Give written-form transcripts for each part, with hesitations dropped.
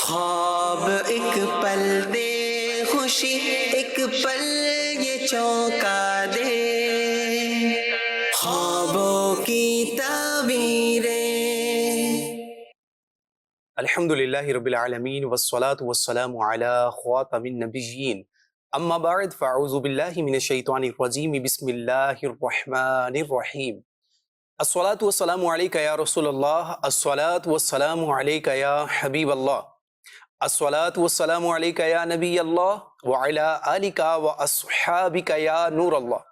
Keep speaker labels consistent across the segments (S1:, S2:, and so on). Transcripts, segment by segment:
S1: خواب ایک پل دے خوشی ایک پل یہ چونکا دے، خوابوں کی تعبیریں۔
S2: الحمدللہ رب العالمین والصلاة والسلام علی خاتم النبیین، اما بعد فاعوذ باللہ من الشیطان الرجیم، بسم اللہ الرحمن الرحیم۔ الصلاة والسلام علیکہ یا رسول اللہ، الصلاة والسلام علیکہ یا حبیب اللہ، الصلاة والسلام علیکہ یا نبی اللہ وعلی آلکہ واصحابکہ یا نور اللہ۔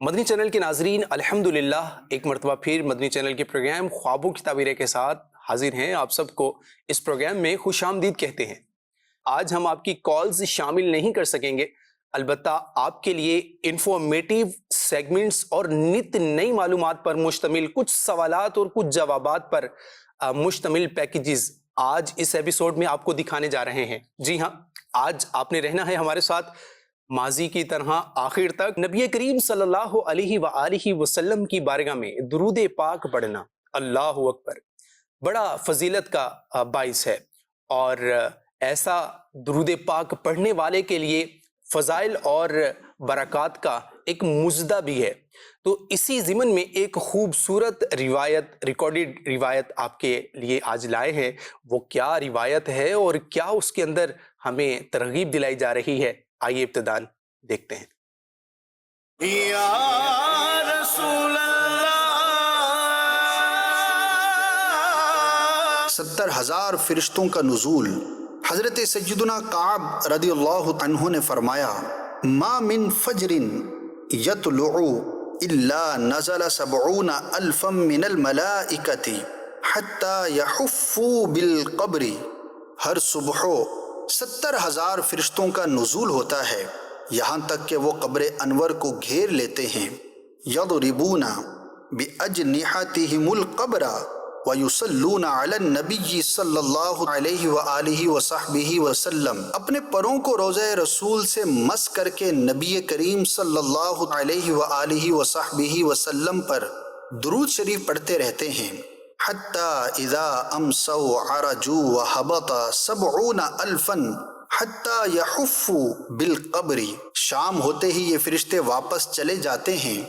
S2: مدنی چینل کے ناظرین، الحمدللہ ایک مرتبہ پھر مدنی چینل کے پروگرام خوابوں کی تعبیریں کے ساتھ حاضر ہیں۔ آپ سب کو اس پروگرام میں خوش آمدید کہتے ہیں۔ آج ہم آپ کی کالز شامل نہیں کر سکیں گے، البتہ آپ کے لیے انفارمیٹیو سیگمنٹس اور نت نئی معلومات پر مشتمل کچھ سوالات اور کچھ جوابات پر مشتمل پیکیجز آج اس ایپیسوڈ میں آپ کو دکھانے جا رہے ہیں۔ جی ہاں، آج آپ نے رہنا ہے ہمارے ساتھ ماضی کی طرح آخر تک۔ نبی کریم صلی اللہ علیہ وآلہ وسلم کی بارگاہ میں درود پاک پڑھنا، اللہ اکبر، بڑا فضیلت کا باعث ہے، اور ایسا درود پاک پڑھنے والے کے لیے فضائل اور برکات کا ایک مزدہ بھی ہے۔ تو اسی ضمن میں ایک خوبصورت روایت، ریکارڈڈ روایت آپ کے لیے آج لائے ہیں۔ وہ کیا روایت ہے اور کیا اس کے اندر ہمیں ترغیب دلائی جا رہی ہے، آئیے ابتداً دیکھتے ہیں۔
S1: یا رسول اللہ،
S3: 70,000 فرشتوں کا نزول۔ حضرت سیدنا کعب رضی اللہ عنہ نے فرمایا، ما من فجر یطلع الا نزل 70,000 من الملائکۃ حتی یحفوا بالقبر۔ ہر صبح 70,000 فرشتوں کا نزول ہوتا ہے، یہاں تک کہ وہ قبر انور کو گھیر لیتے ہیں۔ یضربون باجنحتہم القبر وَيُصَلُّونَ عَلَى النَّبِيِّ صلی اللہ علیہ وآلہ وصحبہ وسلم۔ اپنے پروں کو روضہ رسول سے مس کر کے نبی کریم صلی اللہ علیہ وآلہ وصحبہ وسلم پر درود شریف پڑھتے رہتے ہیں، حتی اذا امسوا عرجوا وحبط 70,000 حتی یحفوا بالقبر۔ شام ہوتے ہی یہ فرشتے واپس چلے جاتے ہیں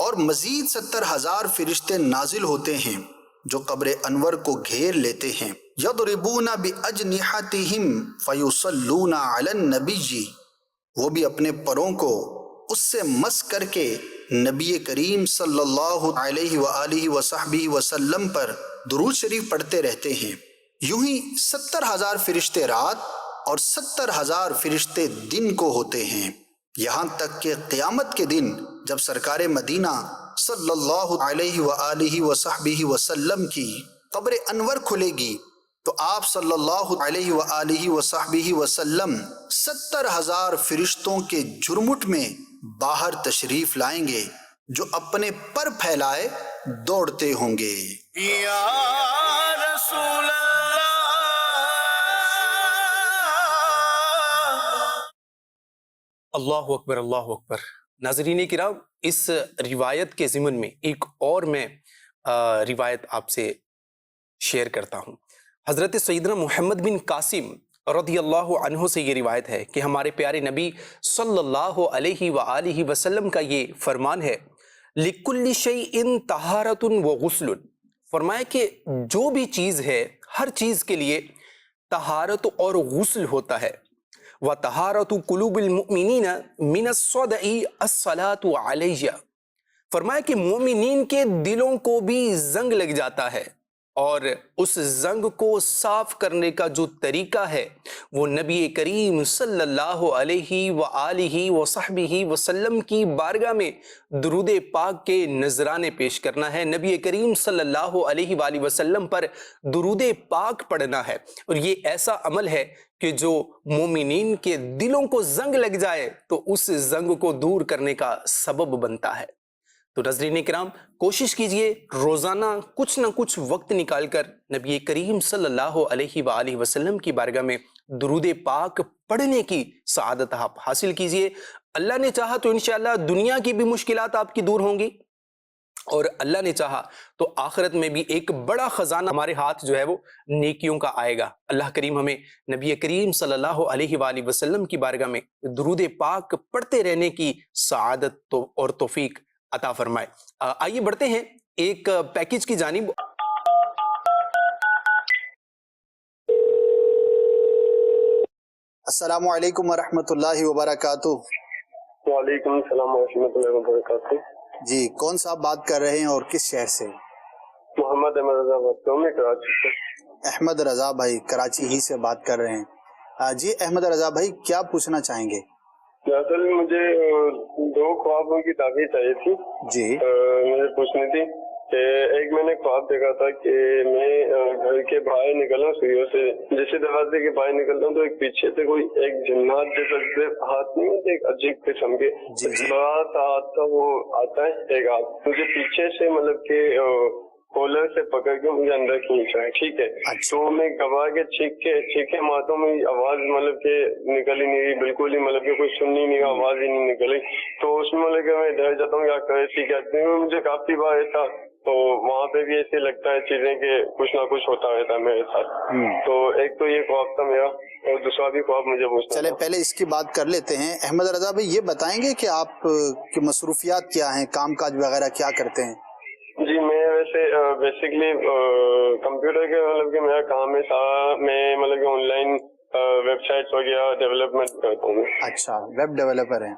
S3: اور مزید 70,000 فرشتے نازل ہوتے ہیں جو قبر انور کو گھیر لیتے ہیں۔ یضربون باجنحتہم فیصلون علی النبی، وہ بھی اپنے پروں کو اس سے مس کر کے نبی کریم صلی اللہ علیہ وآلہ وصحبہ وسلم پر درود شریف پڑھتے رہتے ہیں۔ یوں ہی 70,000 فرشتے رات اور 70,000 فرشتے دن کو ہوتے ہیں، یہاں تک کہ قیامت کے دن جب سرکار مدینہ صلی اللہ علیہ وآلہ وصحبہ وسلم کی قبر انور کھلے گی تو آپ صلی اللہ علیہ وآلہ وصحبہ وسلم 70,000 فرشتوں کے جھرمٹ میں باہر تشریف لائیں گے جو اپنے پر پھیلائے دوڑتے ہوں گے۔
S1: یا رسول اللہ،
S2: اللہ اکبر، اللہ اکبر۔ ناظرین کرام، اس روایت کے ضمن میں ایک اور میں روایت آپ سے شیئر کرتا ہوں۔ حضرت سیدنا محمد بن قاسم رضی اللہ عنہ سے یہ روایت ہے کہ ہمارے پیارے نبی صلی اللہ علیہ وآلہ وسلم کا یہ فرمان ہے، لِكُلِّ شَيْءٍ طَهَارَةٌ وَغُسْلٌ۔ فرمایا کہ جو بھی چیز ہے، ہر چیز کے لیے طہارت اور غسل ہوتا ہے۔ وَطَهَارَةُ قُلُوبِ الْمُؤْمِنِينَ مِنَ الصَّدَعِ الصَّلَاةُ عَلَيْهَا۔ فرمایا کہ مومنین کے دلوں کو بھی زنگ لگ جاتا ہے، اور اس زنگ کو صاف کرنے کا جو طریقہ ہے وہ نبی کریم صلی اللہ علیہ وآلہ وصحبہ وسلم کی بارگاہ میں درود پاک کے نذرانے پیش کرنا ہے، نبی کریم صلی اللہ علیہ وآلہ وسلم پر درود پاک پڑھنا ہے۔ اور یہ ایسا عمل ہے کہ جو مومنین کے دلوں کو زنگ لگ جائے تو اس زنگ کو دور کرنے کا سبب بنتا ہے۔ تو ناظرین کرام، کوشش کیجئے روزانہ کچھ نہ کچھ وقت نکال کر نبی کریم صلی اللہ علیہ وآلہ وسلم کی بارگاہ میں درود پاک پڑھنے کی سعادت آپ حاصل کیجئے۔ اللہ نے چاہا تو انشاءاللہ دنیا کی بھی مشکلات آپ کی دور ہوں گی، اور اللہ نے چاہا تو آخرت میں بھی ایک بڑا خزانہ ہمارے ہاتھ جو ہے وہ نیکیوں کا آئے گا۔ اللہ کریم ہمیں نبی کریم صلی اللہ علیہ وآلہ وسلم کی بارگاہ میں درود پاک پڑھتے رہنے کی سعادت اور توفیق عطا فرمائے۔ آئیے بڑھتے ہیں ایک پیکج کی جانب۔
S3: السلام علیکم ورحمۃ اللہ وبرکاتہ۔
S4: وعلیکم السلام ورحمۃ اللہ وبرکاتہ۔
S3: جی کون صاحب بات کر رہے ہیں اور کس شہر سے؟
S4: محمد احمد رضا بات کروں میں کراچی سے۔
S3: احمد رضا بھائی کراچی ہی سے بات کر رہے ہیں۔ جی احمد رضا بھائی کیا پوچھنا چاہیں گے؟
S4: اصل میں مجھے 2 خوابوں کی تعبیر چاہیے تھی۔
S3: جی
S4: مجھے پوچھنی تھی کہ ایک میں نے خواب دیکھا تھا کہ میں گھر کے باہر نکلا سوئیوں سے، جیسے دروازے کے باہر نکلتا ہوں تو ایک پیچھے سے کوئی ایک جنات جیسا ہاتھ نہیں ہوتے، ایک عجیب قسم کے بڑا سا ہاتھ تھا، وہ آتا ہے ایک ہاتھ مجھے پیچھے سے مطلب کہ کولر سے پکڑ کے مجھے اندر کھینچا ہے، ٹھیک ہے۔ تو میں گھبرا کے چیخے مارتا ہوں، آواز مطلب کہ نکل ہی نہیں رہی، بالکل ہی مطلب کہ کوئی سن ہی نہیں، آواز ہی نہیں نکلی۔ تو اس میں مطلب کہ میں ڈر جاتا ہوں، یا ایسی کہتے ہیں مجھے کافی بار ایسا، تو وہاں پہ بھی ایسے لگتا ہے چیزیں کہ کچھ نہ کچھ ہوتا رہتا ہے میرے ساتھ۔ تو ایک تو یہ خواب تھا میرا، اور دوسرا بھی خواب مجھے پوچھنا۔
S3: چلے پہلے اس کی بات کر لیتے ہیں۔ احمد رضا بھائی یہ بتائیں گے کہ آپ کی مصروفیات کیا ہیں، کام کاج وغیرہ کیا کرتے ہیں؟
S4: جی میں ویسے بیسکلی کمپیوٹر کے مطلب کہ میرا کام ہے سارا، میں مطلب کہ آن لائن ویب سائٹس وغیرہ ڈیولپمنٹ کرتا ہوں۔
S3: اچھا ویب ڈیولپر ہیں۔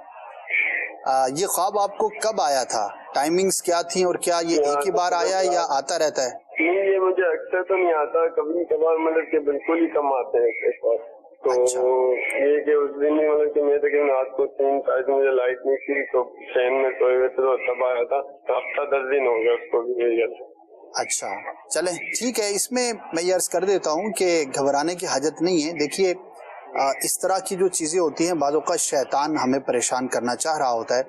S3: یہ خواب آپ کو کب آیا تھا؟ ٹائمنگز کیا تھیں اور کیا یہ ایک ہی بار آیا یا آتا رہتا ہے؟
S4: نہیں یہ مجھے اکثر تو نہیں آتا، کبھی کبھار مطلب کہ بالکل ہی کم آتے ہیں اس بار۔ تو یہ کہ اس دن ہی مطلب کہ میں تقریباً رات کو 3 ساڑھے مجھے لائٹ نہیں تھی، تو فین میں سوئے ہوئے تھے، تو تب آیا تھا۔ ہفتہ 10 دن ہو گیا اس کو بھی۔
S3: اچھا چلیں ٹھیک ہے، اس میں یہ عرض کر دیتا ہوں کہ گھبرانے کی حاجت نہیں ہے۔ دیکھیے اس طرح کی جو چیزیں ہوتی ہیں بعض اوقات شیطان ہمیں پریشان کرنا چاہ رہا ہوتا ہے،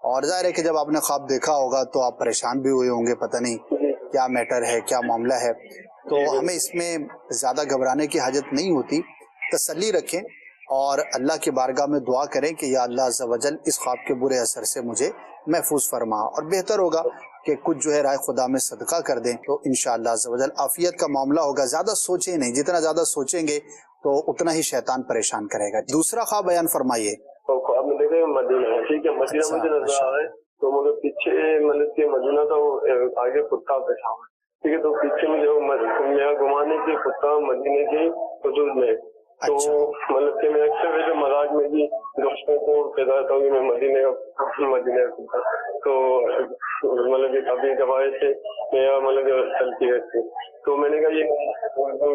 S3: اور ظاہر ہے کہ جب آپ نے خواب دیکھا ہوگا تو آپ پریشان بھی ہوئے ہوں گے، پتہ نہیں کیا میٹر ہے، کیا معاملہ ہے۔ تو ہمیں اس میں زیادہ گھبرانے کی حاجت نہیں ہوتی، تسلی رکھیں اور اللہ کی بارگاہ میں دعا کریں کہ یا اللہ عز و جل اس خواب کے برے اثر سے مجھے محفوظ فرما، اور بہتر ہوگا کہ کچھ جو ہے رائے خدا میں صدقہ کر دیں تو انشاءاللہ عز و جل عافیت کا معاملہ ہوگا۔ زیادہ سوچیں نہیں، جتنا زیادہ سوچیں گے تو اتنا ہی شیطان پریشان کرے گا۔ دوسرا خواب بیان فرمائیے۔
S4: تو خواب میں دیکھیں مدینہ ہے، ٹھیک ہے، مدینہ مجھے نظر آ رہا ہے، تو مگر پیچھے مطلب کہ مدینہ تھا، وہ آگے کتا بیٹھا ہوا ہے، ٹھیک ہے، تو پیچھے مجھے میرا گھمانے کی کتا مدینہ کی حدود میں، تو مطلب کہ میں اکثر ویسے مزاج میں بھی دوستوں کو کہتا رہتا ہوں کہ میں مدینہ کا، تو مطلب کہ کبھی کبھار سے میرا مطلب کہ چلتی رہتی، تو میں نے کہا یہ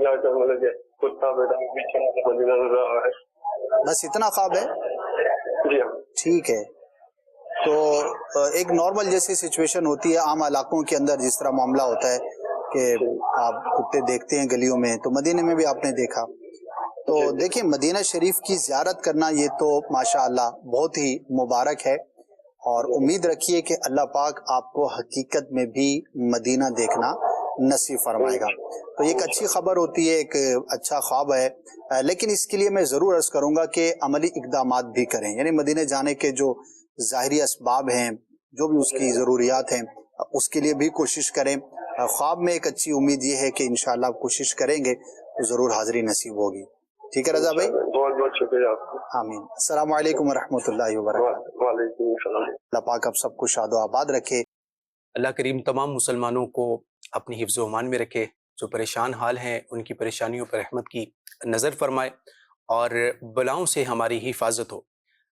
S4: جا کر مطلب کہ کتا بیٹھا پیچھے مدینہ نظر آ رہا ہے۔
S3: بس اتنا خواب ہے؟
S4: جی ہاں
S3: ٹھیک ہے، تو ایک نارمل جیسی سچویشن ہوتی ہے عام علاقوں کے اندر، جس طرح معاملہ ہوتا ہے کہ آپ کتے دیکھتے ہیں گلیوں میں، تو مدینے میں بھی آپ نے دیکھا۔ تو دیکھیں مدینہ شریف کی زیارت کرنا یہ تو ماشاءاللہ بہت ہی مبارک ہے، اور امید رکھیے کہ اللہ پاک آپ کو حقیقت میں بھی مدینہ دیکھنا نصیب فرمائے گا۔ تو یہ ایک اچھی خبر ہوتی ہے، ایک اچھا خواب ہے، لیکن اس کے لیے میں ضرور عرض کروں گا کہ عملی اقدامات بھی کریں، یعنی مدینہ جانے کے جو ظاہری اسباب ہیں، جو بھی اس کی ضروریات ہیں، اس کے لیے بھی کوشش کریں۔ خواب میں ایک اچھی امید یہ ہے کہ انشاءاللہ آپ کوشش کریں گے تو ضرور حاضری نصیب ہوگی۔ ٹھیک ہے رضا بھائی،
S4: بہت بہت شکریہ آپ کا۔
S3: آمین۔ السلام علیکم ورحمۃ اللہ وبرکاتہ۔
S4: وعلیکم السلام۔
S3: اللہ پاک آپ سب کو شاد و آباد رکھے۔
S2: اللہ کریم تمام مسلمانوں کو اپنی حفظ و امان میں رکھے، جو پریشان حال ہیں ان کی پریشانیوں پر رحمت کی نظر فرمائے اور بلاؤں سے ہماری حفاظت ہو۔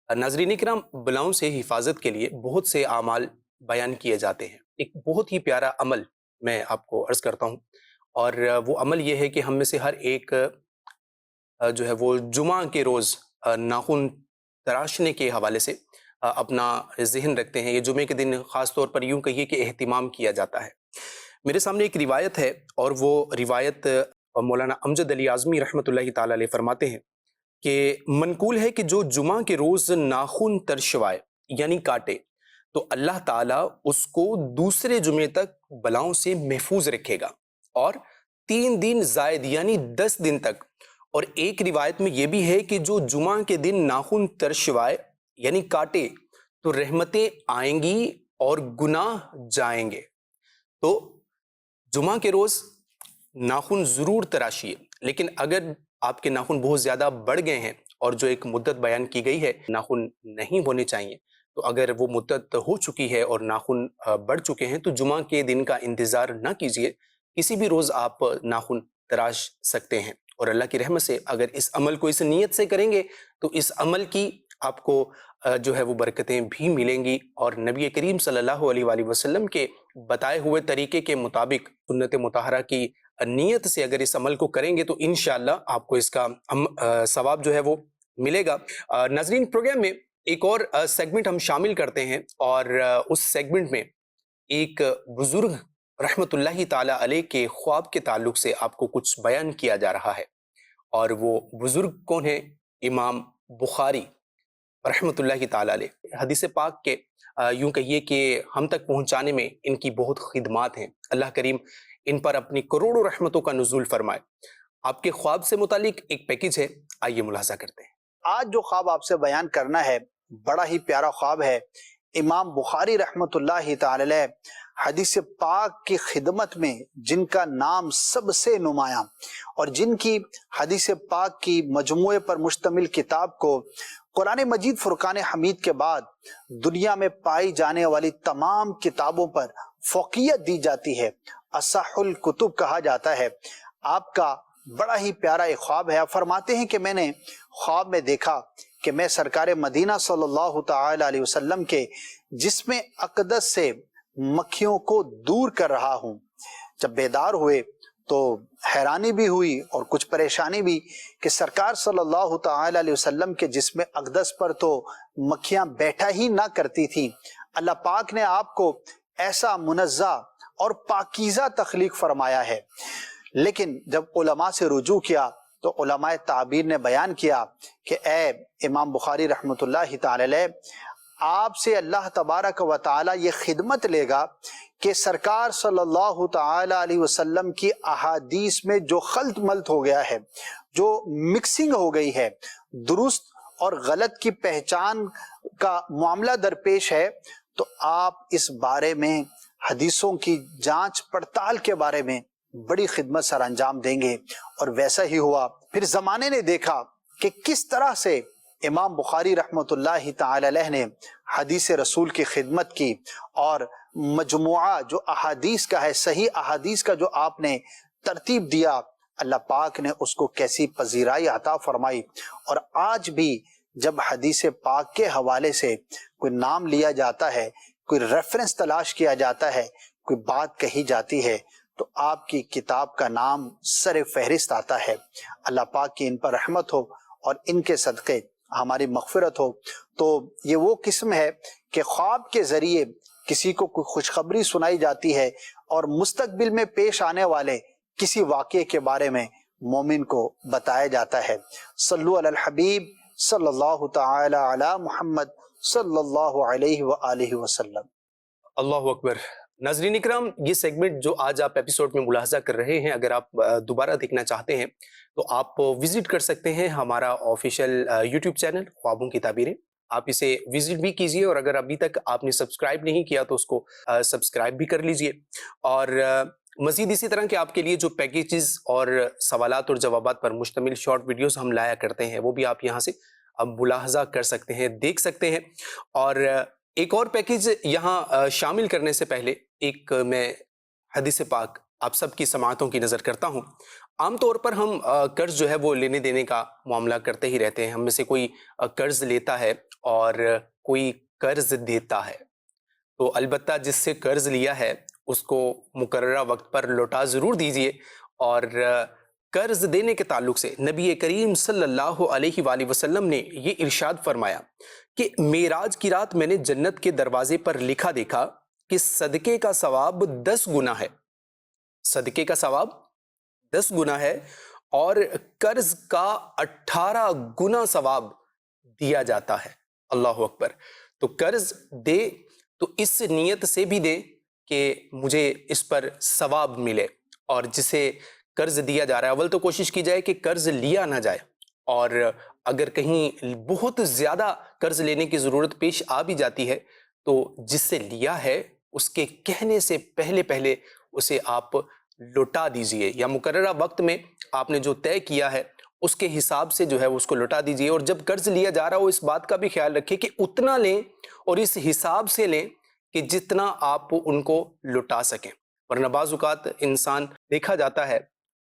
S2: ناظرین اکرام، بلاؤں سے حفاظت کے لیے بہت سے اعمال بیان کیے جاتے ہیں۔ ایک بہت ہی پیارا عمل میں آپ کو عرض کرتا ہوں، اور وہ عمل یہ ہے کہ ہم میں سے ہر ایک جو ہے وہ جمعہ کے روز ناخن تراشنے کے حوالے سے اپنا ذہن رکھتے ہیں۔ یہ جمعے کے دن خاص طور پر یوں کہیے کہ اہتمام کیا جاتا ہے۔ میرے سامنے ایک روایت ہے، اور وہ روایت مولانا امجد علی اعظمی رحمۃ اللہ تعالی علیہ فرماتے ہیں کہ منقول ہے کہ جو جمعہ کے روز ناخن ترشوائے یعنی کاٹے تو اللہ تعالیٰ اس کو دوسرے جمعے تک بلاؤں سے محفوظ رکھے گا، اور 3 دن زائد یعنی 10 دن تک۔ اور ایک روایت میں یہ بھی ہے کہ جو جمعہ کے دن ناخن ترشوائے یعنی کاٹے تو رحمتیں آئیں گی اور گناہ جائیں گے۔ تو جمعہ کے روز ناخن ضرور تراشیے، لیکن اگر آپ کے ناخن بہت زیادہ بڑھ گئے ہیں اور جو ایک مدت بیان کی گئی ہے ناخن نہیں ہونے چاہیے، تو اگر وہ مدت ہو چکی ہے اور ناخن بڑھ چکے ہیں تو جمعہ کے دن کا انتظار نہ کیجیے، کسی بھی روز آپ ناخن تراش سکتے ہیں، اور اللہ کی رحمت سے اگر اس عمل کو اس نیت سے کریں گے تو اس عمل کی آپ کو جو ہے وہ برکتیں بھی ملیں گی، اور نبی کریم صلی اللہ علیہ وآلہ وسلم کے بتائے ہوئے طریقے کے مطابق سنت مطہرہ کی نیت سے اگر اس عمل کو کریں گے تو انشاءاللہ آپ کو اس کا ثواب جو ہے وہ ملے گا۔ ناظرین، پروگرام میں ایک اور سیگمنٹ ہم شامل کرتے ہیں، اور اس سیگمنٹ میں ایک بزرگ رحمت اللہ تعالی علیہ کے خواب کے تعلق سے آپ کو کچھ بیان کیا جا رہا ہے، اور وہ بزرگ کون ہیں؟ امام بخاری رحمت اللہ تعالی علیہ۔ حدیث پاک کے یوں کہیے کہ ہم تک پہنچانے میں ان کی بہت خدمات ہیں، اللہ کریم ان پر اپنی کروڑوں رحمتوں کا نزول فرمائے۔ آپ کے خواب سے متعلق ایک پیکج ہے، آئیے ملاحظہ کرتے ہیں۔
S3: آج جو خواب آپ سے بیان کرنا ہے بڑا ہی پیارا خواب ہے۔ امام بخاری رحمت اللہ تعالی علیہ حدیث پاک کی خدمت میں جن کا نام سب سے نمایاں اور جن کی حدیث پاک کی مجموعے پر مشتمل کتاب کو قرآن مجید فرقان حمید کے بعد دنیا میں پائی جانے والی تمام کتابوں پر فوقیت دی جاتی ہے، اصح الکتب کہا جاتا ہے، آپ کا بڑا ہی پیارا ایک خواب ہے۔ آپ فرماتے ہیں کہ میں نے خواب میں دیکھا کہ میں سرکار مدینہ صلی اللہ تعالی علیہ وسلم کے جسم اقدس سے مکھیوں کو دور کر رہا ہوں۔ جب بیدار ہوئے تو حیرانی بھی ہوئی اور کچھ پریشانی بھی کہ سرکار صلی اللہ تعالی علیہ وسلم کے جسم اقدس پر تو مکھیاں بیٹھا ہی نہ کرتی تھیں۔ اللہ پاک نے آپ کو ایسا منزہ اور پاکیزہ تخلیق فرمایا ہے، لیکن جب علماء سے رجوع کیا تو علماء تعبیر نے بیان کیا کہ اے امام بخاری رحمت اللہ تعالی علیہ، آپ سے اللہ تبارک و تعالی یہ خدمت لے گا کہ سرکار صلی اللہ تعالی علیہ وسلم کی احادیث میں جو خلط ملط ہو گیا ہے، جو مکسنگ ہو گئی ہے، درست اور غلط کی پہچان کا معاملہ درپیش ہے، تو آپ اس بارے میں حدیثوں کی جانچ پڑتال کے بارے میں بڑی خدمت سر انجام دیں گے۔ اور ویسا ہی ہوا۔ پھر زمانے نے دیکھا کہ کس طرح سے امام بخاری رحمت اللہ تعالی علیہ نے حدیث رسول کی خدمت کی، اور مجموعہ جو احادیث کا ہے، صحیح احادیث کا جو آپ نے ترتیب دیا، اللہ پاک نے اس کو کیسی پذیرائی عطا فرمائی۔ اور آج بھی جب حدیث پاک کے حوالے سے کوئی نام لیا جاتا ہے، کوئی ریفرنس تلاش کیا جاتا ہے، کوئی بات کہی جاتی ہے، تو آپ کی کتاب کا نام سر فہرست آتا ہے۔ اللہ پاک کی ان پر رحمت ہو اور ان کے صدقے ہماری مغفرت ہو۔ تو یہ وہ قسم ہے کہ خواب کے ذریعے کسی کو کوئی خوشخبری سنائی جاتی ہے اور مستقبل میں پیش آنے والے کسی واقعے کے بارے میں مومن کو بتایا جاتا ہے۔ صلو علی الحبیب صلی اللہ تعالی علی محمد صلی اللہ علیہ وآلہ وسلم۔
S2: اللہ اکبر۔ ناظرین اکرام، یہ سیگمنٹ جو آج آپ ایپیسوڈ میں ملاحظہ کر رہے ہیں، اگر آپ دوبارہ دیکھنا چاہتے ہیں تو آپ وزٹ کر سکتے ہیں ہمارا آفیشیل یوٹیوب چینل خوابوں کی تعبیریں۔ آپ اسے وزٹ بھی کیجئے، اور اگر ابھی تک آپ نے سبسکرائب نہیں کیا تو اس کو سبسکرائب بھی کر لیجئے۔ اور مزید اسی طرح کے آپ کے لیے جو پیکیجز اور سوالات اور جوابات پر مشتمل شارٹ ویڈیوز ہم لایا کرتے ہیں، وہ بھی آپ یہاں سے اب ملاحظہ کر سکتے ہیں، دیکھ سکتے ہیں۔ اور ایک اور پیکیج یہاں شامل کرنے سے پہلے ایک میں حدیث پاک آپ سب کی سماعتوں کی نظر کرتا ہوں۔ عام طور پر ہم قرض جو ہے وہ لینے دینے کا معاملہ کرتے ہی رہتے ہیں، ہم میں سے کوئی قرض لیتا ہے اور کوئی قرض دیتا ہے، تو البتہ جس سے قرض لیا ہے اس کو مقررہ وقت پر لوٹا ضرور دیجئے۔ اور قرض دینے کے تعلق سے نبی کریم صلی اللہ علیہ وآلہ وسلم نے یہ ارشاد فرمایا کہ معراج کی رات میں نے جنت کے دروازے پر لکھا دیکھا کہ صدقے کا ثواب 10 گنا ہے، صدقے کا ثواب 10 گنا ہے، اور قرض کا 18 گنا ثواب دیا جاتا ہے۔ اللہ اکبر۔ تو قرض دے تو اس نیت سے بھی دے کہ مجھے اس پر ثواب ملے، اور جسے قرض دیا جا رہا ہے اول تو کوشش کی جائے کہ قرض لیا نہ جائے، اور اگر کہیں بہت زیادہ قرض لینے کی ضرورت پیش آ بھی جاتی ہے تو جس سے لیا ہے اس کے کہنے سے پہلے پہلے اسے آپ لوٹا دیجئے، یا مقررہ وقت میں آپ نے جو طے کیا ہے اس کے حساب سے جو ہے اس کو لوٹا دیجئے. اور جب قرض لیا جا رہا ہو اس بات کا بھی خیال رکھیں کہ اتنا لیں اور اس حساب سے لیں کہ جتنا آپ ان کو لوٹا سکیں. ورنہ بعض اوقات انسان دیکھا جاتا ہے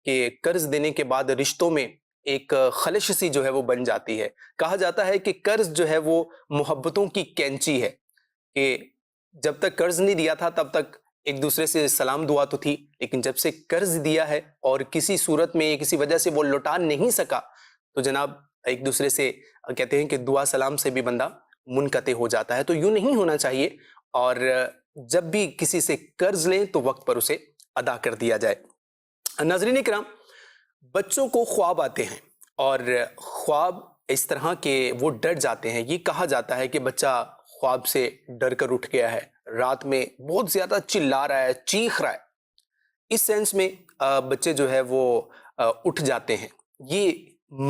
S2: کہ قرض دینے کے بعد رشتوں میں ایک خلش سی جو ہے وہ بن جاتی ہے. کہا جاتا ہے کہ قرض جو ہے وہ محبتوں کی کینچی ہے، کہ جب تک قرض نہیں دیا تھا تب تک ایک دوسرے سے سلام دعا تو تھی، لیکن جب سے قرض دیا ہے اور کسی صورت میں کسی وجہ سے وہ لوٹا نہیں سکا تو جناب ایک دوسرے سے کہتے ہیں کہ دعا سلام سے بھی بندہ منقطع ہو جاتا ہے. تو یوں نہیں ہونا چاہیے، اور جب بھی کسی سے قرض لیں تو وقت پر اسے ادا کر دیا جائے. ناظرین اکرام، بچوں کو خواب آتے ہیں اور خواب اس طرح کے وہ ڈر جاتے ہیں. یہ کہا جاتا ہے کہ بچہ خواب سے ڈر کر اٹھ گیا ہے، رات میں بہت زیادہ چلا رہا ہے، چیخ رہا ہے. اس سینس میں بچے جو ہے وہ اٹھ جاتے ہیں، یہ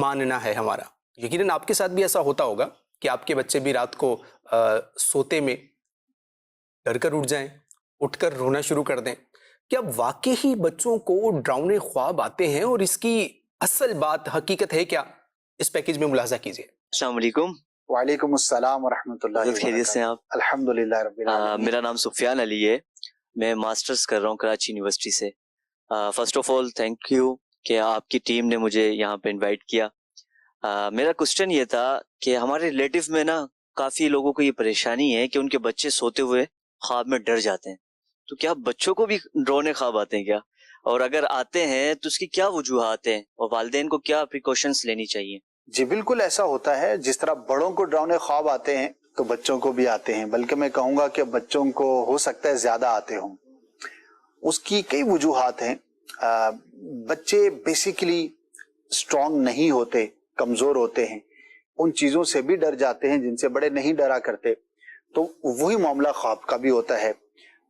S2: ماننا ہے ہمارا. یقیناً آپ کے ساتھ بھی ایسا ہوتا ہوگا کہ آپ کے بچے بھی رات کو سوتے میں ڈر کر اٹھ جائیں، اٹھ کر رونا شروع کر دیں. کیا واقعی بچوں کو ڈراؤنے خواب آتے ہیں اور اس کی اصل بات حقیقت ہے کیا؟ اس پیکیج میں ملاحظہ کیجیے.
S5: السلام علیکم.
S3: وعلیکم السلام ورحمۃ اللہ
S5: حضرت خیریت سے ہیں آپ؟
S3: الحمدللہ رب العالمین.
S5: میرا نام سفیان علی ہے، میں ماسٹرز کر رہا ہوں کراچی یونیورسٹی سے. First of all thank you کہ آپ کی ٹیم نے مجھے یہاں پہ انوائٹ کیا. میرا کوسچن یہ تھا کہ ہمارے ریلیٹیو میں نا کافی لوگوں کو یہ پریشانی ہے کہ ان کے بچے سوتے ہوئے خواب میں ڈر جاتے ہیں. تو کیا بچوں کو بھی ڈرونے خواب آتے ہیں کیا؟ اور اگر آتے ہیں تو اس کی کیا وجوہات ہیں اور والدین کو کیا پریکاشنز لینی چاہیے؟
S3: جی بالکل ایسا ہوتا ہے. جس طرح بڑوں کو ڈراؤنے خواب آتے ہیں تو بچوں کو بھی آتے ہیں، بلکہ میں کہوں گا کہ بچوں کو ہو سکتا ہے زیادہ آتے ہوں. اس کی کئی وجوہات ہیں. بچے بیسیکلی اسٹرانگ نہیں ہوتے، کمزور ہوتے ہیں، ان چیزوں سے بھی ڈر جاتے ہیں جن سے بڑے نہیں ڈرا کرتے. تو وہی معاملہ خواب کا بھی ہوتا ہے.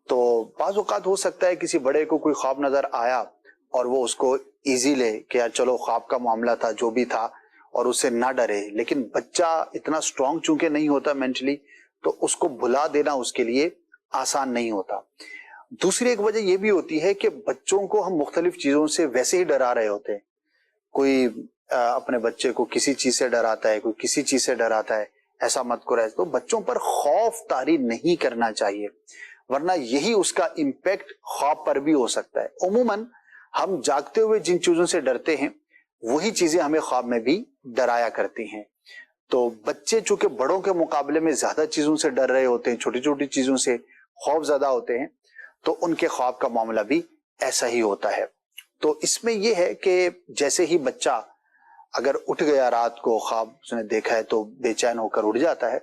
S3: تو بعض اوقات ہو سکتا ہے کسی بڑے کو کوئی خواب نظر آیا اور وہ اس کو ایزی لے کہ یار چلو خواب کا معاملہ تھا جو بھی تھا، اور اسے نہ ڈرے. لیکن بچہ اتنا سٹرونگ چونکہ نہیں ہوتا مینٹلی، تو اس کو بھلا دینا اس کے لیے آسان نہیں ہوتا. دوسری ایک وجہ یہ بھی ہوتی ہے کہ بچوں کو ہم مختلف چیزوں سے ویسے ہی ڈرا رہے ہوتے ہیں. کوئی اپنے بچے کو کسی چیز سے ڈراتا ہے، کوئی کسی چیز سے ڈراتا ہے، ایسا مت کرو. تو بچوں پر خوف طاری نہیں کرنا چاہیے، ورنہ یہی اس کا امپیکٹ خواب پر بھی ہو سکتا ہے. عموماً ہم جاگتے ہوئے جن چیزوں سے ڈرتے ہیں وہی چیزیں ہمیں خواب میں بھی ڈرایا کرتی ہیں. تو بچے چونکہ بڑوں کے مقابلے میں زیادہ چیزوں سے ڈر رہے ہوتے ہیں، چھوٹی چھوٹی چیزوں سے خوف زدہ ہوتے ہیں، تو ان کے خواب کا معاملہ بھی ایسا ہی ہوتا ہے. تو اس میں یہ ہے کہ جیسے ہی بچہ اگر اٹھ گیا رات کو، خواب اس نے دیکھا ہے تو بے چین ہو کر اٹھ جاتا ہے،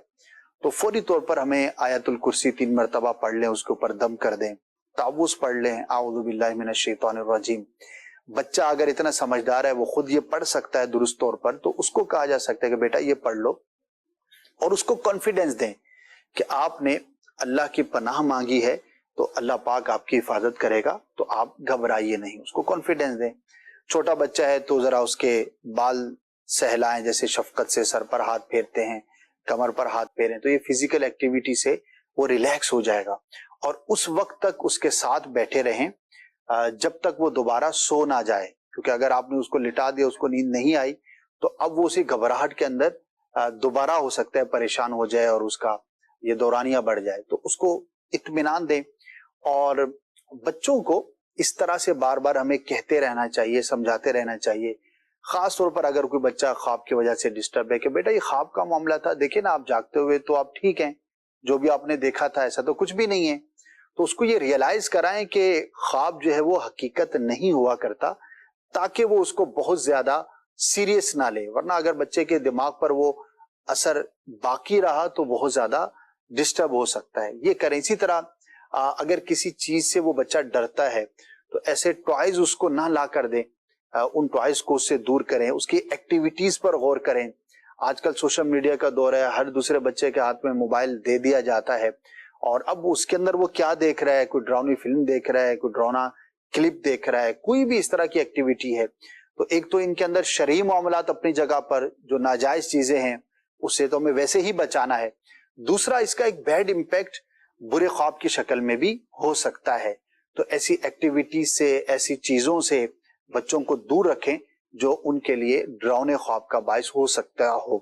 S3: تو فوری طور پر ہمیں آیت الکرسی 3 مرتبہ پڑھ لیں، اس کے اوپر دم کر دیں، تعوذ پڑھ لیں، اعوذ باللہ من الشیطان الرجیم. بچہ اگر اتنا سمجھدار ہے وہ خود یہ پڑھ سکتا ہے درست طور پر، تو اس کو کہا جا سکتا ہے کہ بیٹا یہ پڑھ لو، اور اس کو کانفیڈنس دیں کہ آپ نے اللہ کی پناہ مانگی ہے تو اللہ پاک آپ کی حفاظت کرے گا، تو آپ گھبرائیے نہیں. اس کو کانفیڈنس دیں. چھوٹا بچہ ہے تو ذرا اس کے بال سہلائیں، جیسے شفقت سے سر پر ہاتھ پھیرتے ہیں، کمر پر ہاتھ پھیریں، تو یہ فزیکل ایکٹیویٹی سے وہ ریلیکس ہو جائے گا. اور اس وقت تک اس کے ساتھ بیٹھے رہیں جب تک وہ دوبارہ سو نہ جائے، کیونکہ اگر آپ نے اس کو لٹا دیا، اس کو نیند نہیں آئی، تو اب وہ اسی گھبراہٹ کے اندر دوبارہ ہو سکتا ہے پریشان ہو جائے اور اس کا یہ دورانیہ بڑھ جائے. تو اس کو اطمینان دیں. اور بچوں کو اس طرح سے بار بار ہمیں کہتے رہنا چاہیے، سمجھاتے رہنا چاہیے. خاص طور پر اگر کوئی بچہ خواب کی وجہ سے ڈسٹرب ہے کہ بیٹا یہ خواب کا معاملہ تھا، دیکھیں نا آپ جاگتے ہوئے تو آپ ٹھیک ہیں، جو بھی آپ نے دیکھا تھا ایسا تو کچھ بھی نہیں ہے. تو اس کو یہ ریئلائز کرائیں کہ خواب جو ہے وہ حقیقت نہیں ہوا کرتا، تاکہ وہ اس کو بہت زیادہ سیریس نہ لے. ورنہ اگر بچے کے دماغ پر وہ اثر باقی رہا تو بہت زیادہ ڈسٹرب ہو سکتا ہے. یہ کریں. اسی طرح اگر کسی چیز سے وہ بچہ ڈرتا ہے تو ایسے ٹوائز اس کو نہ لا کر دیں، ان ٹوائز کو اس سے دور کریں، اس کی ایکٹیویٹیز پر غور کریں. آج کل سوشل میڈیا کا دور ہے، ہر دوسرے بچے کے ہاتھ میں موبائل دے دیا جاتا ہے، اور اب اس کے اندر وہ کیا دیکھ رہا ہے، کوئی ڈراؤنی فلم دیکھ رہا ہے، کوئی ڈراؤنا کلپ دیکھ رہا ہے، کوئی بھی اس طرح کی ایکٹیویٹی ہے، تو ایک تو ان کے اندر شرعی معاملات اپنی جگہ پر، جو ناجائز چیزیں ہیں اس سے تو ہمیں ویسے ہی بچانا ہے. دوسرا اس کا ایک بیڈ امپیکٹ برے خواب کی شکل میں بھی ہو سکتا ہے. تو ایسی ایکٹیویٹی سے، ایسی چیزوں سے بچوں کو دور رکھیں جو ان کے لیے ڈراؤنے خواب کا باعث ہو سکتا ہو.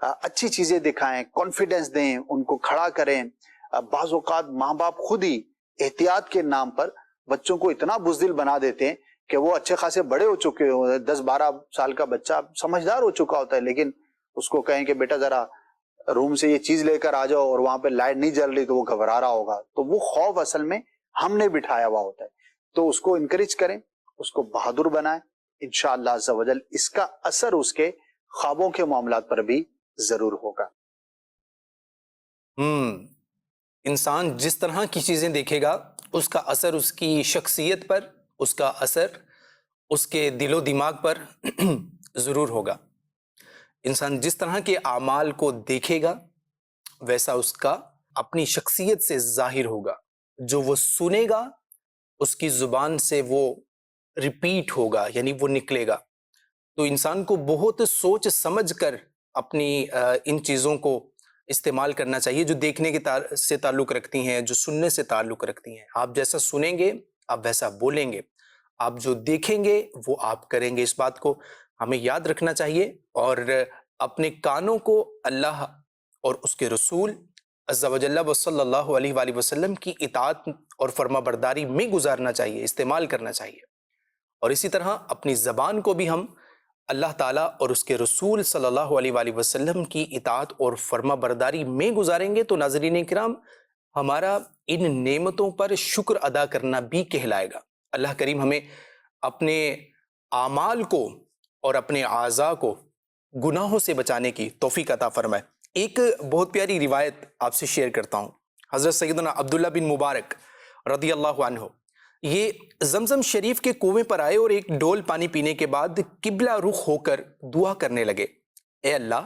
S3: اچھی چیزیں دکھائیں، کانفیڈنس دیں، ان کو کھڑا کریں. بعض اوقات ماں باپ خود ہی احتیاط کے نام پر بچوں کو اتنا بزدل بنا دیتے ہیں کہ وہ اچھے خاصے بڑے ہو چکے ہو، 10-12 سال کا بچہ سمجھدار ہو چکا ہوتا ہے، لیکن اس کو کہیں کہ بیٹا ذرا روم سے یہ چیز لے کر آ جاؤ، اور وہاں پہ لائٹ نہیں جل رہی تو وہ گھبرا رہا ہوگا. تو وہ خوف اصل میں ہم نے بٹھایا ہوا ہوتا ہے. تو اس کو انکریج کریں، اس کو بہادر بنائیں. انشاءاللہ عز و جل اس کا اثر اس کے خوابوں کے معاملات پر بھی ضرور ہوگا.
S2: انسان جس طرح کی چیزیں دیکھے گا اس کا اثر اس کی شخصیت پر، اس کا اثر اس کے دل و دماغ پر ضرور ہوگا. انسان جس طرح کے اعمال کو دیکھے گا ویسا اس کا اپنی شخصیت سے ظاہر ہوگا. جو وہ سنے گا اس کی زبان سے وہ ریپیٹ ہوگا، یعنی وہ نکلے گا. تو انسان کو بہت سوچ سمجھ کر اپنی ان چیزوں کو استعمال کرنا چاہیے جو دیکھنے کے سے تعلق رکھتی ہیں، جو سننے سے تعلق رکھتی ہیں. آپ جیسا سنیں گے آپ ویسا بولیں گے، آپ جو دیکھیں گے وہ آپ کریں گے. اس بات کو ہمیں یاد رکھنا چاہیے اور اپنے کانوں کو اللہ اور اس کے رسول عز و جل و صلی اللہ علیہ وآلہ وسلم کی اطاعت اور فرما برداری میں گزارنا چاہیے، استعمال کرنا چاہیے. اور اسی طرح اپنی زبان کو بھی ہم اللہ تعالیٰ اور اس کے رسول صلی اللہ علیہ وآلہ وسلم کی اطاعت اور فرما برداری میں گزاریں گے تو ناظرین کرام ہمارا ان نعمتوں پر شکر ادا کرنا بھی کہلائے گا. اللہ کریم ہمیں اپنے اعمال کو اور اپنے اعضاء کو گناہوں سے بچانے کی توفیق عطا فرمائے. ایک بہت پیاری روایت آپ سے شیئر کرتا ہوں. حضرت سیدنا عبداللہ بن مبارک رضی اللہ عنہ یہ زمزم شریف کے کنویں پر آئے اور ایک ڈول پانی پینے کے بعد قبلہ رخ ہو کر دعا کرنے لگے، اے اللہ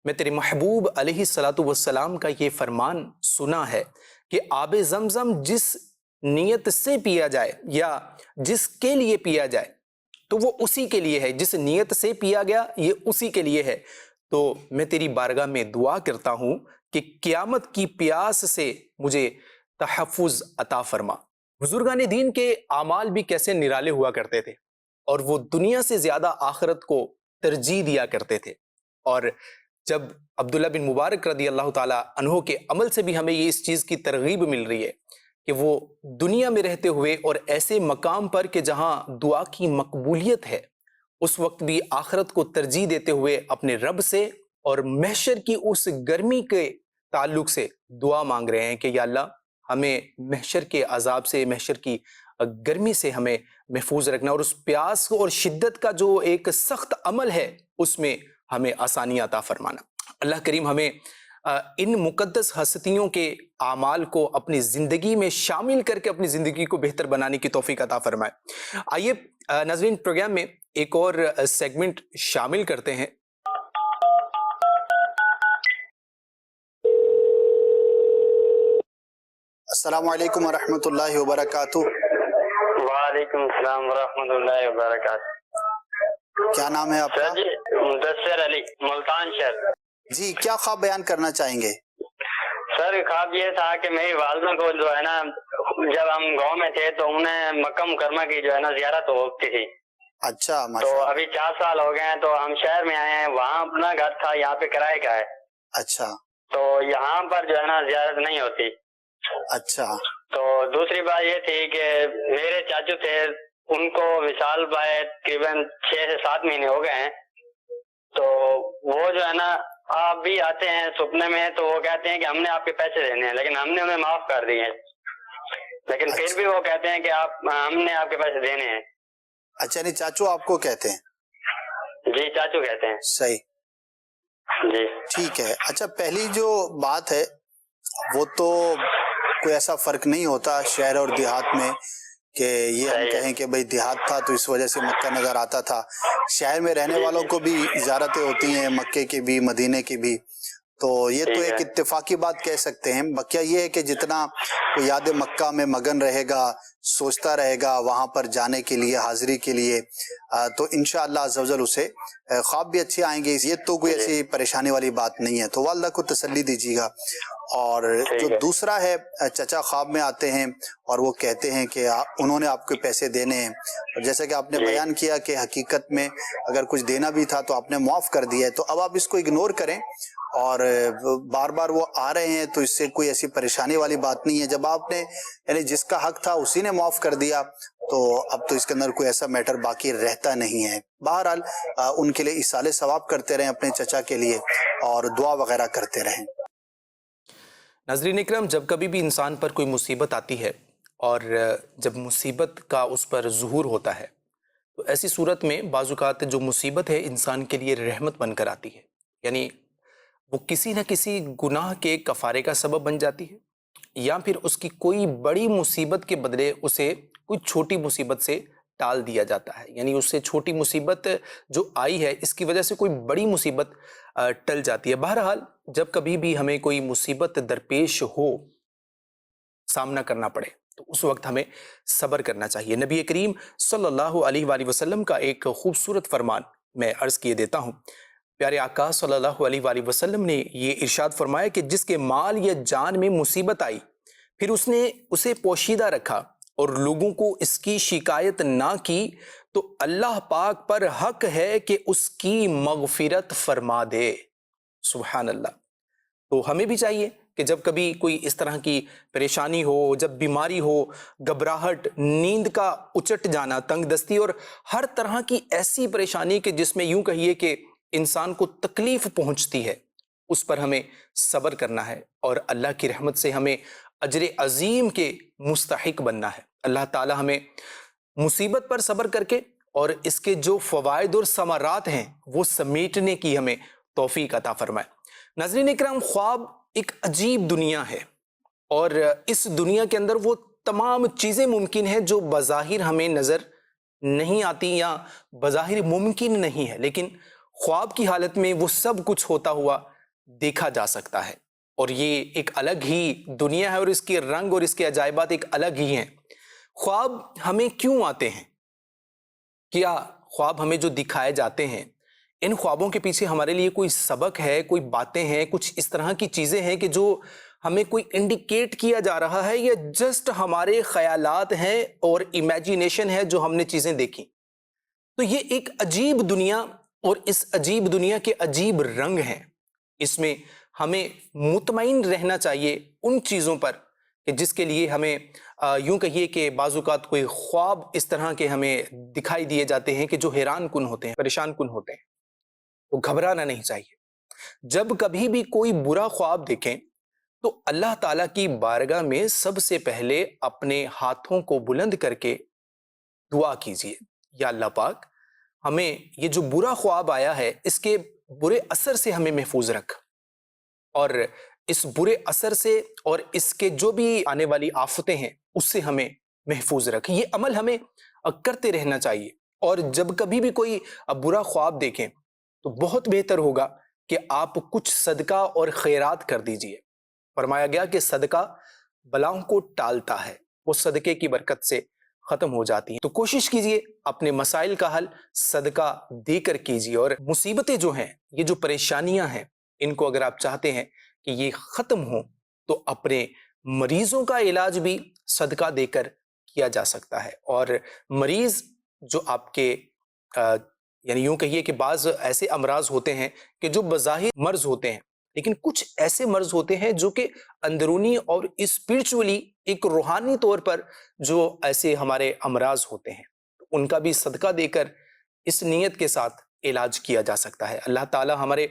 S2: میں تیرے محبوب علیہ الصلاۃ والسلام کا یہ فرمان سنا ہے کہ آب زمزم جس نیت سے پیا جائے یا جس کے لیے پیا جائے تو وہ اسی کے لیے ہے، جس نیت سے پیا گیا یہ اسی کے لیے ہے. تو میں تیری بارگاہ میں دعا کرتا ہوں کہ قیامت کی پیاس سے مجھے تحفظ عطا فرما. بزرگان دین کے اعمال بھی کیسے نرالے ہوا کرتے تھے اور وہ دنیا سے زیادہ آخرت کو ترجیح دیا کرتے تھے. اور جب عبداللہ بن مبارک رضی اللہ تعالیٰ عنہ کے عمل سے بھی ہمیں یہ اس چیز کی ترغیب مل رہی ہے کہ وہ دنیا میں رہتے ہوئے اور ایسے مقام پر کہ جہاں دعا کی مقبولیت ہے اس وقت بھی آخرت کو ترجیح دیتے ہوئے اپنے رب سے اور محشر کی اس گرمی کے تعلق سے دعا مانگ رہے ہیں کہ یا اللہ ہمیں محشر کے عذاب سے، محشر کی گرمی سے ہمیں محفوظ رکھنا، اور اس پیاس اور شدت کا جو ایک سخت عمل ہے اس میں ہمیں آسانی عطا فرمانا. اللہ کریم ہمیں ان مقدس ہستیوں کے اعمال کو اپنی زندگی میں شامل کر کے اپنی زندگی کو بہتر بنانے کی توفیق عطا فرمائے. آئیے ناظرین پروگرام میں ایک اور سیگمنٹ شامل کرتے ہیں.
S3: السلام علیکم ورحمۃ اللہ وبرکاتہ.
S4: وعلیکم السلام ورحمۃ اللہ وبرکاتہ.
S3: کیا نام ہے آپ کا؟
S4: جی مدثر علی، ملتان شہر.
S3: جی کیا خواب بیان کرنا چاہیں گے؟
S4: سر خواب یہ تھا کہ میری والدہ کو جو ہے نا جب ہم گاؤں میں تھے تو انہیں مکہ مکرمہ کی جو ہے نا زیارت ہوتی تھی.
S3: اچھا
S4: تو ابھی 4 سال ہو گئے ہیں تو ہم شہر میں آئے ہیں، وہاں اپنا گھر تھا، یہاں پہ کرائے کا ہے.
S3: اچھا
S4: تو یہاں پر جو ہے نا زیارت نہیں ہوتی.
S3: اچھا.
S4: تو دوسری بات یہ تھی کہ میرے چاچو تھے، ان کو وصال پائے تقریباً 6 سے 7 مہینے ہو گئے ہیں. تو وہ جو ہے نا آپ بھی آتے ہیں سپنے میں تو وہ کہتے ہیں کہ ہم نے آپ کے پیسے دینے ہیں، لیکن ہم نے انہیں معاف کر دیے ہیں، لیکن پھر بھی وہ کہتے ہیں کہ ہم نے آپ کے پیسے دینے ہیں.
S3: اچھا نہیں چاچو آپ کو کہتے ہیں؟
S4: جی چاچو کہتے ہیں.
S3: صحیح
S4: جی
S3: ٹھیک ہے. اچھا پہلی جو بات ہے وہ تو کوئی ایسا فرق نہیں ہوتا شہر اور دیہات میں کہ یہ ہم کہیں کہ بھئی دیہات تھا تو اس وجہ سے مکہ نظر آتا تھا. شہر میں رہنے والوں کو بھی زیارتیں ہوتی ہیں، مکے کی بھی مدینے کی بھی. تو یہ تو
S4: ٹھیک
S3: ایک
S4: ہے۔
S3: اتفاقی بات کہہ سکتے ہیں. بقیہ یہ ہے کہ جتنا کوئی یاد مکہ میں مگن رہے گا، سوچتا رہے گا وہاں پر جانے کے لیے، حاضری کے لیے، تو انشاءاللہ عز و جل اسے خواب بھی اچھے آئیں گے. یہ تو کوئی ایسی پریشانی والی بات نہیں ہے. تو والدہ کو تسلی دیجیے گا. اور جو دوسرا ہے، چچا خواب میں آتے ہیں اور وہ کہتے ہیں کہ انہوں نے آپ کو پیسے دینے ہیں، اور جیسا کہ آپ نے بیان کیا کہ حقیقت میں اگر کچھ دینا بھی تھا تو آپ نے معاف کر دیا ہے، تو اب آپ اس کو اگنور کریں. اور بار بار وہ آ رہے ہیں تو اس سے کوئی ایسی پریشانی والی بات نہیں ہے. جب آپ نے یعنی جس کا حق تھا اسی نے معاف کر دیا تو اب تو اس کے اندر کوئی ایسا میٹر باقی رہتا نہیں ہے. بہرحال ان کے لیے ایصال ثواب کرتے رہیں اپنے چچا کے لیے، اور دعا وغیرہ کرتے رہیں.
S2: ناظرین اکرام، جب کبھی بھی انسان پر کوئی مصیبت آتی ہے اور جب مصیبت کا اس پر ظہور ہوتا ہے تو ایسی صورت میں بعض اوقات جو مصیبت ہے انسان کے لیے رحمت بن کر آتی ہے. یعنی وہ کسی نہ کسی گناہ کے کفارے کا سبب بن جاتی ہے، یا پھر اس کی کوئی بڑی مصیبت کے بدلے اسے کوئی چھوٹی مصیبت سے ٹال دیا جاتا ہے. یعنی اس سے چھوٹی مصیبت جو آئی ہے اس کی وجہ سے کوئی بڑی مصیبت ٹل جاتی ہے. بہرحال جب کبھی بھی ہمیں کوئی مصیبت درپیش ہو، سامنا کرنا پڑے، تو اس وقت ہمیں صبر کرنا چاہیے. نبی کریم صلی اللہ علیہ وآلہ وسلم کا ایک خوبصورت فرمان میں عرض کیے دیتا ہوں. پیارے آقا صلی اللہ علیہ وآلہ وسلم نے یہ ارشاد فرمایا کہ جس کے مال یا جان میں مصیبت آئی پھر اس نے اسے پوشیدہ رکھا اور لوگوں کو اس کی شکایت نہ کی، تو اللہ پاک پر حق ہے کہ اس کی مغفرت فرما دے. سبحان اللہ. تو ہمیں بھی چاہیے کہ جب کبھی کوئی اس طرح کی پریشانی ہو، جب بیماری ہو، گھبراہٹ، نیند کا اچٹ جانا، تنگ دستی اور ہر طرح کی ایسی پریشانی کہ جس میں یوں کہیے کہ انسان کو تکلیف پہنچتی ہے، اس پر ہمیں صبر کرنا ہے اور اللہ کی رحمت سے ہمیں اجر عظیم کے مستحق بننا ہے. اللہ تعالی ہمیں مصیبت پر صبر کر کے اور اس کے جو فوائد اور ثمرات ہیں وہ سمیٹنے کی ہمیں توفیق عطا فرمائے. ناظرین اکرام، خواب ایک عجیب دنیا ہے، اور اس دنیا کے اندر وہ تمام چیزیں ممکن ہیں جو بظاہر ہمیں نظر نہیں آتی یا بظاہر ممکن نہیں ہے، لیکن خواب کی حالت میں وہ سب کچھ ہوتا ہوا دیکھا جا سکتا ہے. اور یہ ایک الگ ہی دنیا ہے اور اس کے رنگ اور اس کے عجائبات ایک الگ ہی ہیں. خواب ہمیں کیوں آتے ہیں؟ کیا خواب ہمیں جو دکھائے جاتے ہیں ان خوابوں کے پیچھے ہمارے لیے کوئی سبق ہے، کوئی باتیں ہیں، کچھ اس طرح کی چیزیں ہیں کہ جو ہمیں کوئی انڈیکیٹ کیا جا رہا ہے، یا جسٹ ہمارے خیالات ہیں اور امیجینیشن ہے جو ہم نے چیزیں دیکھی؟ تو یہ ایک عجیب دنیا اور اس عجیب دنیا کے عجیب رنگ ہیں. اس میں ہمیں مطمئن رہنا چاہیے ان چیزوں پر کہ جس کے لیے ہمیں یوں کہیے کہ بعض اوقات کوئی خواب اس طرح کے ہمیں دکھائی دیے جاتے ہیں کہ جو حیران کن ہوتے ہیں، پریشان کن ہوتے ہیں. تو گھبرانا نہیں چاہیے. جب کبھی بھی کوئی برا خواب دیکھیں تو اللہ تعالیٰ کی بارگاہ میں سب سے پہلے اپنے ہاتھوں کو بلند کر کے دعا کیجیے، یا اللہ پاک ہمیں یہ جو برا خواب آیا ہے اس کے برے اثر سے ہمیں محفوظ رکھ، اور اس برے اثر سے اور اس کے جو بھی آنے والی آفتیں ہیں اس سے ہمیں محفوظ رکھ. یہ عمل ہمیں کرتے رہنا چاہیے. اور جب کبھی بھی کوئی برا خواب دیکھیں تو بہت بہتر ہوگا کہ آپ کچھ صدقہ اور خیرات کر دیجئے. فرمایا گیا کہ صدقہ بلاؤں کو ٹالتا ہے، وہ صدقے کی برکت سے ختم ہو جاتی ہیں. تو کوشش کیجئے اپنے مسائل کا حل صدقہ دے کر کیجئے. اور مصیبتیں جو ہیں، یہ جو پریشانیاں ہیں، ان کو اگر آپ چاہتے ہیں کہ یہ ختم ہوں تو اپنے مریضوں کا علاج بھی صدقہ دے کر کیا جا سکتا ہے. اور مریض جو آپ کے یعنی یوں کہیے کہ بعض ایسے امراض ہوتے ہیں کہ جو بظاہر مرض ہوتے ہیں، لیکن کچھ ایسے مرض ہوتے ہیں جو کہ اندرونی اور اسپرچولی ایک روحانی طور پر جو ایسے ہمارے امراض ہوتے ہیں، ان کا بھی صدقہ دے کر اس نیت کے ساتھ علاج کیا جا سکتا ہے. اللہ تعالی ہمارے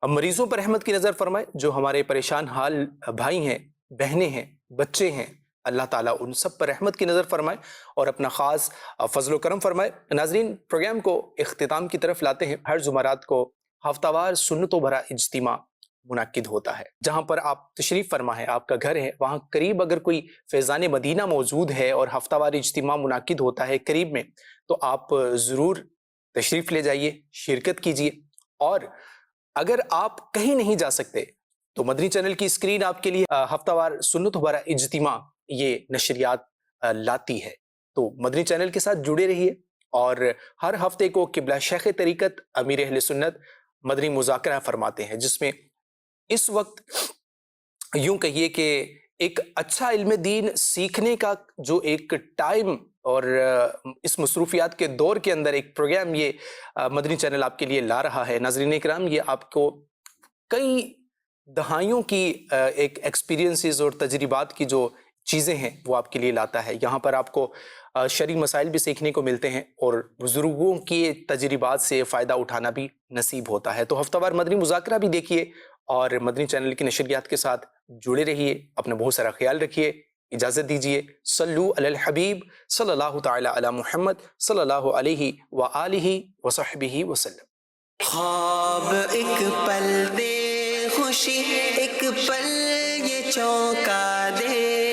S2: مریضوں پر رحمت کی نظر فرمائے. جو ہمارے پریشان حال بھائی ہیں، بہنیں ہیں، بچے ہیں، اللہ تعالیٰ ان سب پر رحمت کی نظر فرمائے اور اپنا خاص فضل و کرم فرمائے. ناظرین، پروگرام کو اختتام کی طرف لاتے ہیں. ہر جمعرات کو ہفتہ وار سنتوں بھرا اجتماع منعقد ہوتا ہے، جہاں پر آپ تشریف فرما ہے، آپ کا گھر ہے، وہاں قریب اگر کوئی فیضان مدینہ موجود ہے اور ہفتہ وار اجتماع منعقد ہوتا ہے قریب میں، تو آپ ضرور تشریف لے جائیے، شرکت کیجیے. اور اگر آپ کہیں نہیں جا سکتے تو مدنی چینل کی اسکرین آپ کے لیے ہفتہ وار سنت ہمارا اجتماع یہ نشریات لاتی ہے. تو مدنی چینل کے ساتھ جڑے رہیے اور ہر ہفتے کو قبلہ شیخ طریقت امیر اہل سنت مدنی مذاکرہ فرماتے ہیں، جس میں اس وقت یوں کہیے کہ ایک اچھا علم دین سیکھنے کا جو ایک ٹائم اور اس مصروفیات کے دور کے اندر ایک پروگرام یہ مدنی چینل آپ کے لیے لا رہا ہے. ناظرین اکرام، یہ آپ کو کئی دہائیوں کی ایک ایکسپیرینسز اور تجربات کی جو چیزیں ہیں وہ آپ کے لیے لاتا ہے. یہاں پر آپ کو شرعی مسائل بھی سیکھنے کو ملتے ہیں اور بزرگوں کی تجربات سے فائدہ اٹھانا بھی نصیب ہوتا ہے. تو ہفتہ وار مدنی مذاکرہ بھی دیکھیے اور مدنی چینل کی نشریات کے ساتھ جڑے رہیے. اپنا بہت سارا خیال رکھیے. اجازت دیجیے. صلو علی الحبیب صلی اللہ تعالی علی محمد صلی اللہ علیہ وآلہ وصحبہ وسلم.
S1: خواب ایک پل دے خوشی ایک پل یہ چونکا دے